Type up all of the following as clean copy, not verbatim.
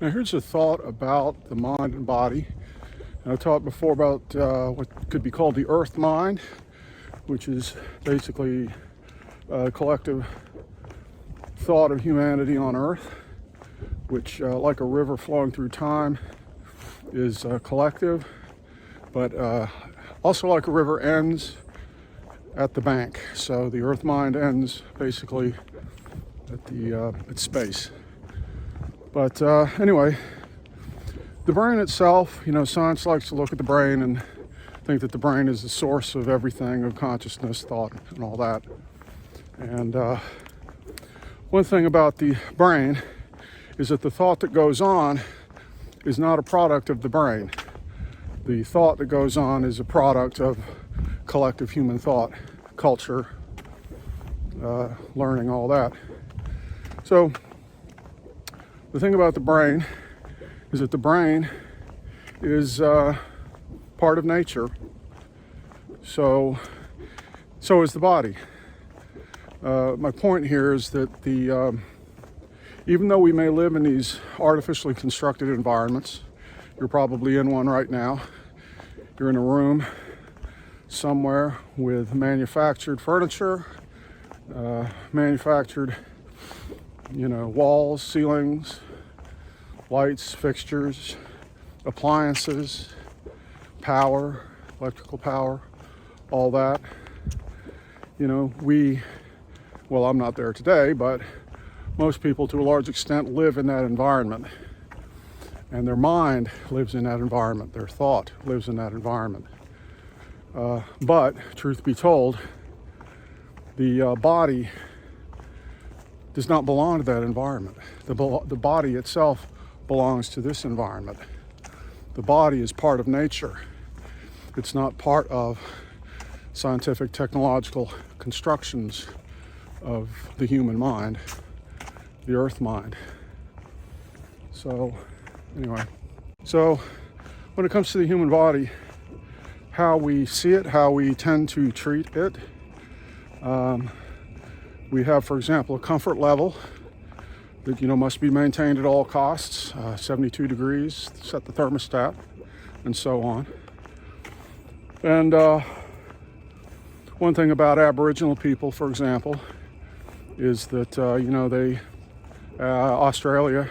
Now, here's a thought about the mind and body. I talked before about what could be called the earth mind, which is basically a collective thought of humanity on earth, which, like a river flowing through time, is collective, but also like a river ends at the bank. So the earth mind ends basically at space. But anyway, the brain itself, science likes to look at the brain and think that the brain is the source of everything, of consciousness, thought, and all that. And one thing about the brain is that the thought that goes on is not a product of the brain. The thought that goes on is a product of collective human thought, culture, learning, all that. So the thing about the brain is that the brain is part of nature. So is the body. My point here is that even though we may live in these artificially constructed environments, you're probably in one right now. You're in a room somewhere with manufactured furniture, manufactured, walls, ceilings, lights, fixtures, appliances, power, electrical power, all that. Well, I'm not there today, but most people to a large extent live in that environment. And their mind lives in that environment. Their thought lives in that environment. But, truth be told, the body does not belong to that environment. The body itself belongs to this environment. The body is part of nature. It's not part of scientific, technological constructions of the human mind, the earth mind. So, anyway. So, when it comes to the human body, how we see it, how we tend to treat it, we have, for example, a comfort level that must be maintained at all costs, 72 degrees, set the thermostat, and so on. And one thing about Aboriginal people, for example, is that Australia,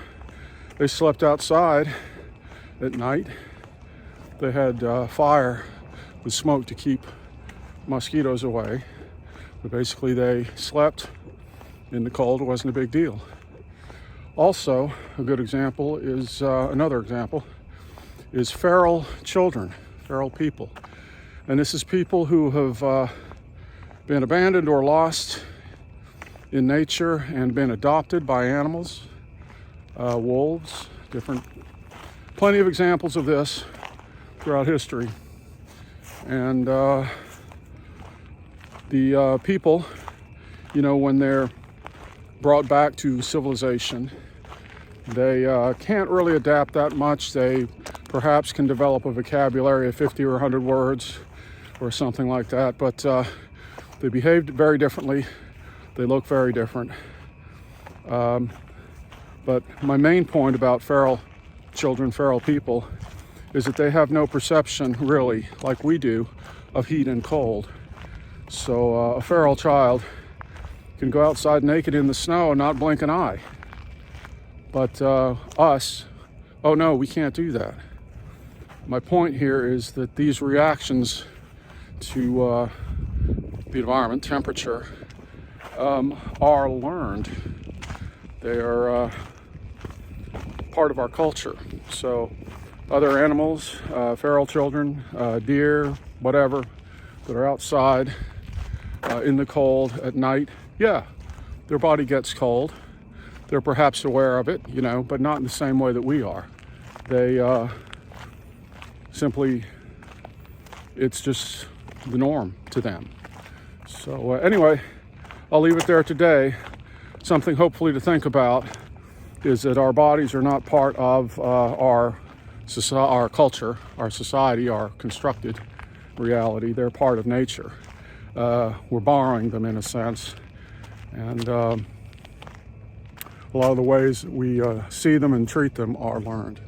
they slept outside at night. They had fire with smoke to keep mosquitoes away. But basically they slept in the cold. It wasn't a big deal. Also, a good example is, another example, is feral children, feral people. And this is people who have been abandoned or lost in nature and been adopted by animals, wolves, plenty of examples of this throughout history. And the people, when they're brought back to civilization, they can't really adapt that much. They perhaps can develop a vocabulary of 50 or 100 words or something like that, but they behaved very differently. They look very different. But my main point about feral children, feral people, is that they have no perception, really, like we do, of heat and cold. So a feral child can go outside naked in the snow and not blink an eye. But us, oh no, we can't do that. My point here is that these reactions to the environment, temperature, are learned. They are part of our culture. So other animals, feral children, deer, whatever, that are outside in the cold at night, yeah, their body gets cold. They're perhaps aware of it, but not in the same way that we are. They simply, it's just the norm to them. So anyway, I'll leave it there today. Something hopefully to think about is that our bodies are not part of our culture, our society, our constructed reality. They're part of nature. We're borrowing them in a sense. And a lot of the ways that we see them and treat them are learned.